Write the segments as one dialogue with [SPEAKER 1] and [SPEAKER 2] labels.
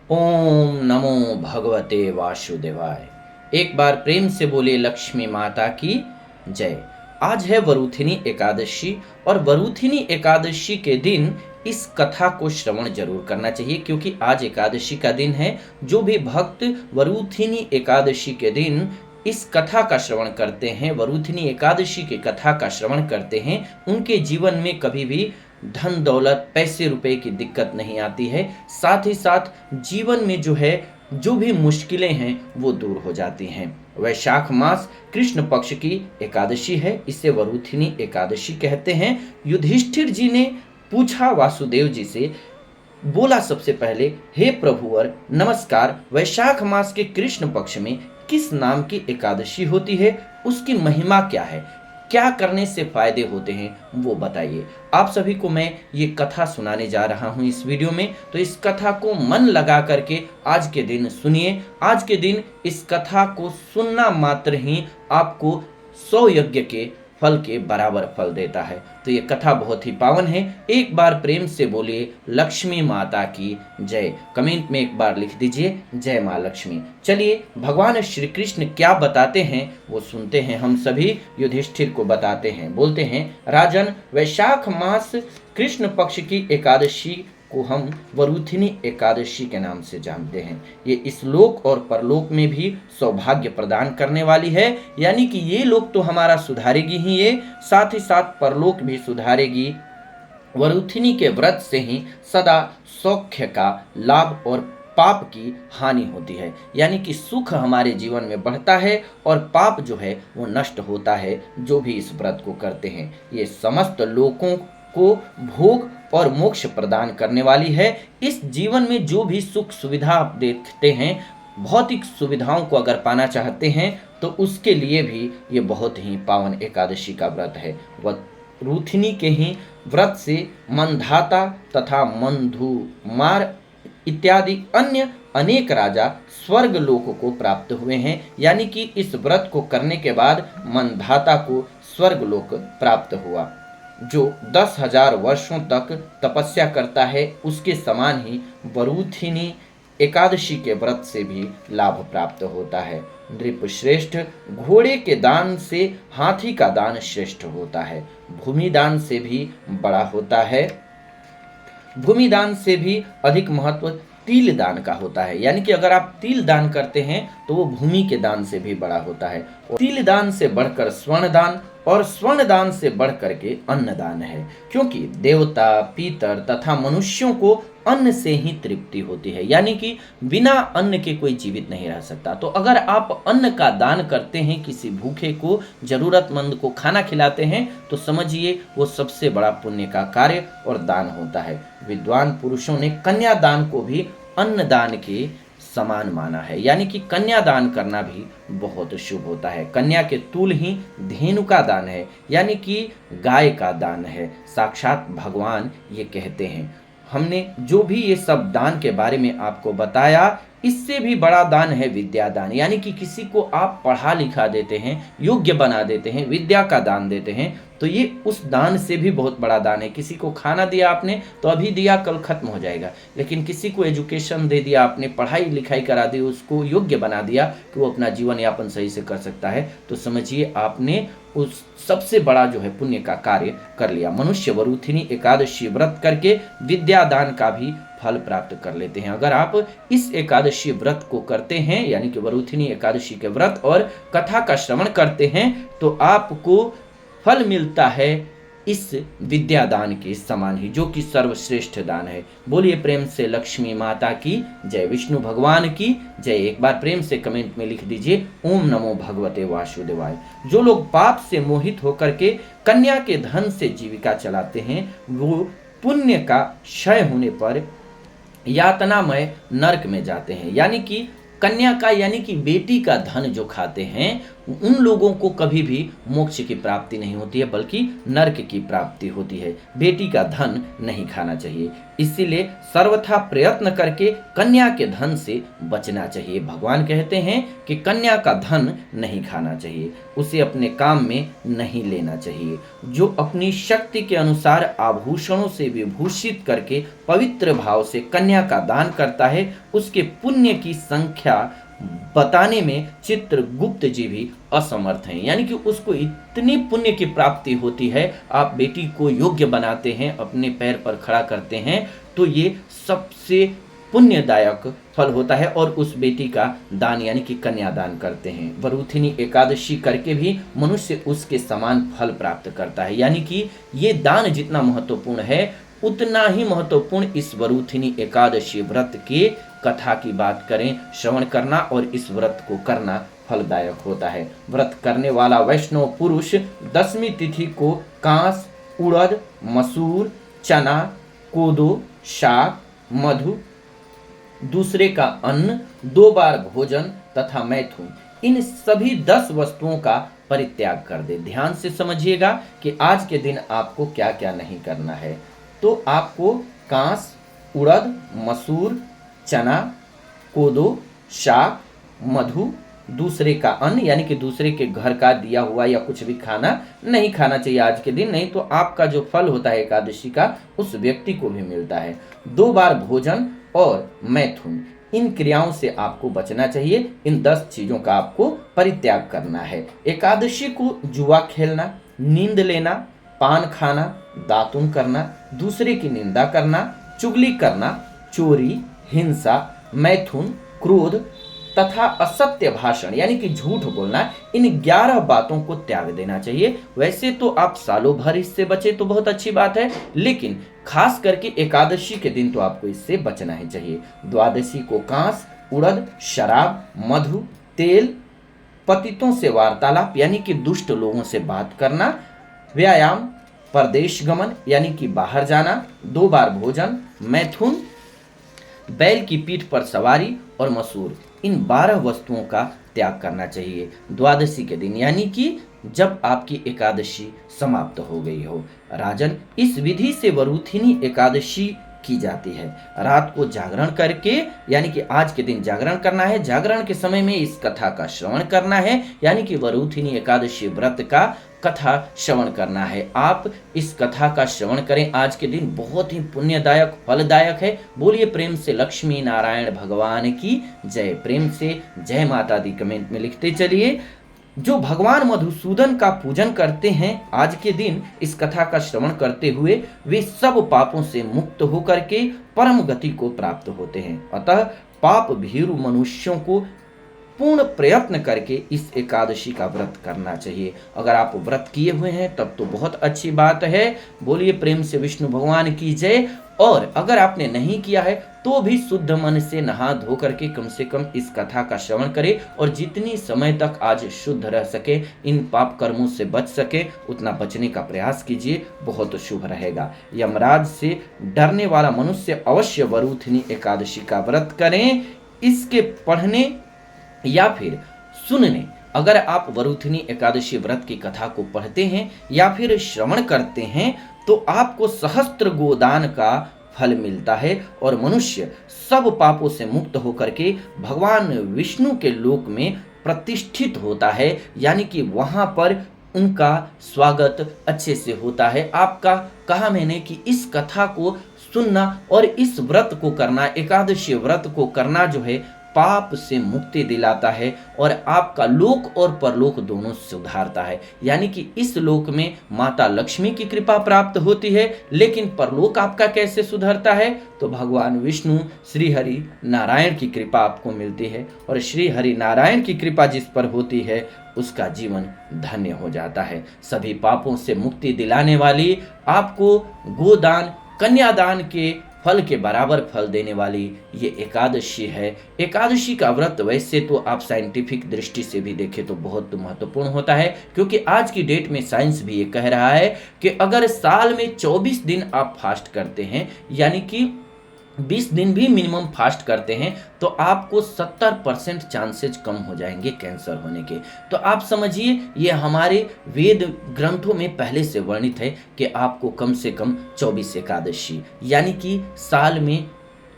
[SPEAKER 1] ओम नमो भगवते वासुदेवाय। एक बार प्रेम से बोले लक्ष्मी माता की जय। आज है वरुथिनी एकादशी और वरुथिनी एकादशी के दिन इस कथा को श्रवण जरूर करना चाहिए, क्योंकि आज एकादशी का दिन है। जो भी भक्त वरुथिनी एकादशी के दिन इस कथा का श्रवण करते हैं, वरुथिनी एकादशी की कथा का श्रवण करते हैं, उनके जीवन में कभी भी धन दौलत पैसे रुपए की दिक्कत नहीं आती है। साथ ही साथ जीवन में जो भी मुश्किलें हैं वो दूर हो जाती हैं। वैशाख मास कृष्ण पक्ष की एकादशी है, इसे वरुथिनी एकादशी कहते हैं। युधिष्ठिर जी ने पूछा वासुदेव जी से, बोला सबसे पहले, हे प्रभुवर नमस्कार, वैशाख मास के कृष्ण पक्ष में किस नाम की एकादशी होती है, उसकी महिमा क्या है, क्या करने से फायदे होते हैं वो बताइए। आप सभी को मैं ये कथा सुनाने जा रहा हूँ इस वीडियो में, तो इस कथा को मन लगा करके आज के दिन सुनिए। आज के दिन इस कथा को सुनना मात्र ही आपको 100 यज्ञ के फल के बराबर फल देता है। तो ये कथा बहुत ही पावन है। एक बार प्रेम से बोलिए लक्ष्मी माता की जय। कमेंट में एक बार लिख दीजिए जय माँ लक्ष्मी। चलिए भगवान श्री कृष्ण क्या बताते हैं वो सुनते हैं। हम सभी युधिष्ठिर को बताते हैं, बोलते हैं, राजन, वैशाख मास कृष्ण पक्ष की एकादशी को हम वरुथिनी एकादशी के नाम से जानते हैं। ये इस लोक और परलोक में भी सौभाग्य प्रदान करने वाली है, यानी कि ये लोक तो हमारा सुधारेगी ही, ये साथ ही साथ परलोक भी सुधारेगी। वरुथिनी के व्रत से ही सदा सौख्य का लाभ और पाप की हानि होती है, यानी कि सुख हमारे जीवन में बढ़ता है और पाप जो है वो नष्ट होता है जो भी इस व्रत को करते हैं। ये समस्त लोगों को भोग और मोक्ष प्रदान करने वाली है। इस जीवन में जो भी सुख सुविधा आप देखते हैं, भौतिक सुविधाओं को अगर पाना चाहते हैं तो उसके लिए भी ये बहुत ही पावन एकादशी का व्रत है। वरुथिनी के ही व्रत से मंधाता तथा मंधुमार इत्यादि अन्य अनेक राजा स्वर्ग लोक को प्राप्त हुए हैं, यानी कि इस व्रत को करने के बाद मंधाता को स्वर्ग लोक प्राप्त हुआ। जो 10,000 वर्षों तक तपस्या करता है, उसके समान ही वरुथिनी एकादशी के व्रत से भी लाभ प्राप्त होता है। नृप श्रेष्ठ, घोड़े के दान से हाथी का दान श्रेष्ठ होता है। भूमि दान से भी बड़ा होता है। भूमि दान से भी अधिक महत्व तिल दान का होता है, यानी कि अगर आप तिल दान करते हैं तो वो भूमि के दान से भी बड़ा होता है। तिल दान से बढ़कर स्वर्ण दान और स्वर्ण दान से बढ़कर के अन्न दान है, क्योंकि देवता, पीतर तथा मनुष्यों को अन्न से ही तृप्ति होती है, यानी कि बिना अन्न के कोई जीवित नहीं रह सकता। तो अगर आप अन्न का दान करते हैं, किसी भूखे को, जरूरतमंद को खाना खिलाते हैं, तो समझिए वो सबसे बड़ा पुण्य का कार्य और दान होता है। विद्वान पुरुषों ने कन्या दान को भी अन्न दान के समान माना है, यानी कि कन्या दान करना भी बहुत शुभ होता है। कन्या के तुल ही धेनु का दान है, यानी कि गाय का दान है। साक्षात भगवान ये कहते हैं। हमने जो भी ये सब दान के बारे में आपको बताया, इससे भी बड़ा दान है विद्या दान, यानी कि किसी को आप पढ़ा लिखा देते हैं, योग्य बना देते हैं, विद्या का दान देते हैं, तो ये उस दान से भी बहुत बड़ा दान है। किसी को खाना दिया आपने तो अभी दिया, कल खत्म हो जाएगा, लेकिन किसी को एजुकेशन दे दिया आपने, पढ़ाई लिखाई करा दी, उसको योग्य बना दिया कि वो अपना जीवन यापन सही से कर सकता है, तो समझिए आपने उस सबसे बड़ा जो है पुण्य का कार्य कर लिया। मनुष्य वरुथिनी एकादशी व्रत करके विद्या दान का भी फल प्राप्त कर लेते हैं। अगर आप इस एकादशी व्रत को करते हैं, यानी कि वरुथिनी एकादशी के व्रत और कथा का श्रवण करते हैं, तो आपको फल मिलता है इस विद्या दान के समान ही, जो कि सर्वश्रेष्ठ दान है। बोलिए प्रेम से लक्ष्मी माता की जय, विष्णु भगवान की जय। एक बार प्रेम से कमेंट में लिख दीजिए ओम नमो भगवते वासुदेवाय। जो लोग पाप से मोहित होकर के कन्या के धन से जीविका चलाते हैं, वो पुण्य का क्षय होने पर यातनामय नरक में जाते हैं, यानी कि कन्या का, यानी कि बेटी का धन जो खाते हैं उन लोगों को कभी भी मोक्ष की प्राप्ति नहीं होती है, बल्कि नरक की प्राप्ति होती है। बेटी का धन नहीं खाना चाहिए, इसीलिए सर्वथा प्रयत्न करके कन्या के धन से बचना चाहिए। भगवान कहते हैं कि कन्या का धन नहीं खाना चाहिए, उसे अपने काम में नहीं लेना चाहिए। जो अपनी शक्ति के अनुसार आभूषणों से विभूषित करके पवित्र भाव से कन्या का दान करता है, उसके पुण्य की संख्या बताने में चित्रगुप्त जी भी असमर्थ हैं। यानी कि उसको इतनी पुण्य की प्राप्ति होती है, आप बेटी को योग्य बनाते हैं, अपने पैर पर खड़ा करते हैं, तो ये सबसे पुण्यदायक फल होता है। और उस बेटी का दान यानी कि कन्यादान करते हैं। वरूथिनी एकादशी करके भी मनुष्य उसके समान फल प्राप्त करता है। यानी कि ये दान जितना महत्वपूर्ण है, उतना ही महत्वपूर्ण इस वरूथिनी एकादशी व्रत के कथा की बात करें, श्रवण करना और इस व्रत को करना फलदायक होता है। व्रत करने वाला वैष्णव पुरुष दसवीं तिथि को कांस, उड़द, मसूर, चना, कोदो, शाक, मधु, दूसरे का अन्न, 2 बार भोजन तथा मैथुन, इन सभी 10 वस्तुओं का परित्याग कर दे। ध्यान से समझिएगा कि आज के दिन आपको क्या क्या नहीं करना है। तो आपको कांस, उड़द, मसूर, चना, कोदो, शाक, मधु, दूसरे का अन्न यानी कि दूसरे के घर का दिया हुआ या कुछ भी खाना नहीं खाना चाहिए आज के दिन, नहीं तो आपका जो फल होता है एकादशी का उस व्यक्ति को भी मिलता है। 2 बार भोजन और मैथुन, इन क्रियाओं से आपको बचना चाहिए। इन 10 चीजों का आपको परित्याग करना है। एकादशी को जुआ खेलना, नींद लेना, पान खाना, दातुन करना, दूसरे की निंदा करना, चुगली करना, चोरी, हिंसा, मैथुन, क्रोध तथा असत्य भाषण यानी कि झूठ बोलना, इन 11 बातों को त्याग देना चाहिए। वैसे तो आप सालों भर इससे बचे तो बहुत अच्छी बात है, लेकिन खास करके एकादशी के दिन तो आपको इससे बचना ही चाहिए। द्वादशी को कांस, उड़द, शराब, मधु, तेल, पतितों से वार्तालाप यानी कि दुष्ट लोगों से बात करना, व्यायाम, परदेश गमन यानी कि बाहर जाना, 2 बार भोजन, मैथुन, बैल की पीठ पर सवारी और मसूर, इन 12 वस्तुओं का त्याग करना चाहिए द्वादशी के दिन, यानी कि जब आपकी एकादशी समाप्त हो गई हो। राजन, इस विधि से वरूथिनी एकादशी की जाती है। रात को जागरण करके यानी कि आज के दिन जागरण करना है, जागरण के समय में इस कथा का श्रवण करना है, यानी कि वरूथिनी एकादशी व्रत का कथा श्रवण करना है। आप इस कथा का श्रवण करें आज के दिन, बहुत ही पुण्यदायक फलदायक है। बोलिए प्रेम से लक्ष्मी नारायण भगवान की जय। प्रेम से जय माता दी कमेंट में लिखते चलिए। जो भगवान मधुसूदन का पूजन करते हैं आज के दिन इस कथा का श्रवण करते हुए, वे सब पापों से मुक्त होकर के परम गति को प्राप्त होते हैं। अतः पाप भीरु मनुष्यों को पूर्ण प्रयत्न करके इस एकादशी का व्रत करना चाहिए। अगर आप व्रत किए हुए हैं तब तो बहुत अच्छी बात है। बोलिए प्रेम से विष्णु भगवान की जय। और अगर आपने नहीं किया है तो भी शुद्ध मन से नहा धो करके कम से कम इस कथा का श्रवण करें और जितनी समय तक आज शुद्ध रह सके, इन पाप कर्मों से बच सके, उतना बचने का प्रयास कीजिए, बहुत शुभ रहेगा। यमराज से डरने वाला मनुष्य अवश्य वरूथिनी एकादशी का व्रत करें। इसके पढ़ने या फिर सुनने, अगर आप वरूथिनी एकादशी व्रत की कथा को पढ़ते हैं या फिर श्रवण करते हैं तो आपको सहस्त्र गोदान का फल मिलता है और मनुष्य सब पापों से मुक्त होकर के भगवान विष्णु के लोक में प्रतिष्ठित होता है, यानी कि वहां पर उनका स्वागत अच्छे से होता है। आपका कहा मैंने कि इस कथा को सुनना और इस व्रत को करना, एकादशी व्रत को करना जो है पाप से मुक्ति दिलाता है और आपका लोक और परलोक दोनों सुधारता है। यानी कि इस लोक में माता लक्ष्मी की कृपा प्राप्त होती है, लेकिन परलोक आपका कैसे सुधरता है? तो भगवान विष्णु श्री हरि नारायण की कृपा आपको मिलती है और श्री हरि नारायण की कृपा जिस पर होती है उसका जीवन धन्य हो जाता है। सभी पापों से मुक्ति दिलाने वाली, आपको गोदान, कन्यादान के फल के बराबर फल देने वाली ये एकादशी है। एकादशी का व्रत वैसे तो आप साइंटिफिक दृष्टि से भी देखें तो बहुत महत्वपूर्ण होता है, क्योंकि आज की डेट में साइंस भी ये कह रहा है कि अगर साल में 24 दिन आप फास्ट करते हैं, यानी कि 20 दिन भी मिनिमम फास्ट करते हैं तो आपको 70% चांसेज कम हो जाएंगे कैंसर होने के। तो आप समझिए ये हमारे वेद ग्रंथों में पहले से वर्णित है कि आपको कम से कम 24 एकादशी, यानी कि साल में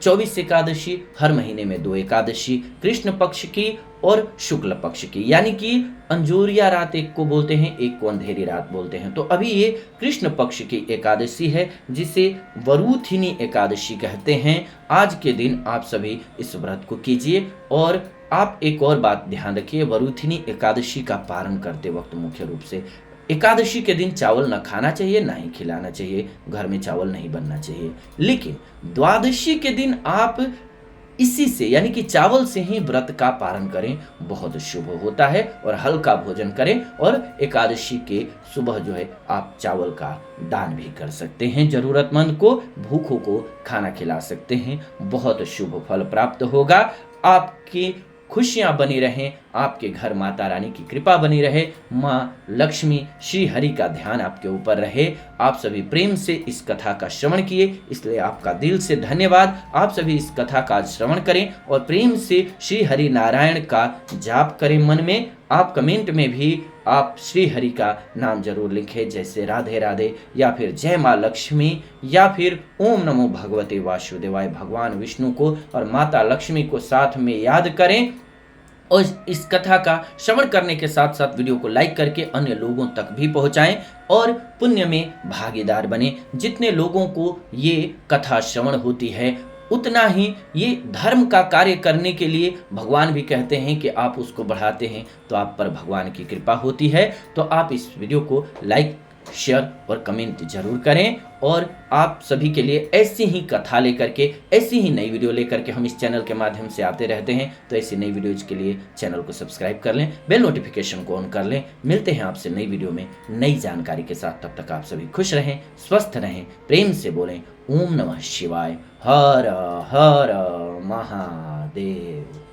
[SPEAKER 1] 24 एकादशी, हर महीने में 2 एकादशी, कृष्ण पक्ष की और शुक्ल पक्ष की, यानी कि अंजोरिया रात एक को बोलते हैं, एक को अंधेरी रात बोलते हैं। तो अभी ये कृष्ण पक्ष की एकादशी है जिसे वरूथिनी एकादशी कहते हैं। आज के दिन आप सभी इस व्रत को कीजिए। और आप एक और बात ध्यान रखिए, वरूथिनी एकादशी का पारण करते वक्त मुख्य रूप से एकादशी के दिन चावल न खाना चाहिए, ना ही खिलाना चाहिए, घर में चावल नहीं बनना चाहिए। लेकिन द्वादशी के दिन आप इसी से यानी कि चावल से ही व्रत का पारण करें, बहुत शुभ होता है। और हल्का भोजन करें और एकादशी के सुबह जो है आप चावल का दान भी कर सकते हैं, जरूरतमंद को, भूखों को खाना खिला सकते हैं, बहुत शुभ फल प्राप्त होगा। आपकी खुशियां बनी रहें, आपके घर माता रानी की कृपा बनी रहे, माँ लक्ष्मी श्री हरि का ध्यान आपके ऊपर रहे। आप सभी प्रेम से इस कथा का श्रवण किए, इसलिए आपका दिल से धन्यवाद। आप सभी इस कथा का श्रवण करें और प्रेम से श्री हरि नारायण का जाप करें मन में। आप कमेंट में भी आप श्री हरि का नाम जरूर लिखें, जैसे राधे राधे या फिर जय माँ लक्ष्मी या फिर ओम नमो भगवते वासुदेवाय। भगवान विष्णु को और माता लक्ष्मी को साथ में याद करें और इस कथा का श्रवण करने के साथ साथ वीडियो को लाइक करके अन्य लोगों तक भी पहुंचाएं और पुण्य में भागीदार बने। जितने लोगों को ये कथा श्रवण होती है उतना ही ये धर्म का कार्य करने के लिए भगवान भी कहते हैं कि आप उसको बढ़ाते हैं तो आप पर भगवान की कृपा होती है। तो आप इस वीडियो को लाइक, शेयर और कमेंट जरूर करें। और आप सभी के लिए ऐसी ही कथा लेकर के, ऐसी ही नई वीडियो लेकर के हम इस चैनल के माध्यम से आते रहते हैं। तो ऐसी नई वीडियोज के लिए चैनल को सब्सक्राइब कर लें, बेल नोटिफिकेशन को ऑन कर लें। मिलते हैं आपसे नई वीडियो में नई जानकारी के साथ। तब तक आप सभी खुश रहें, स्वस्थ रहें, प्रेम से बोलें ओम नमः शिवाय, हर हर महादेव।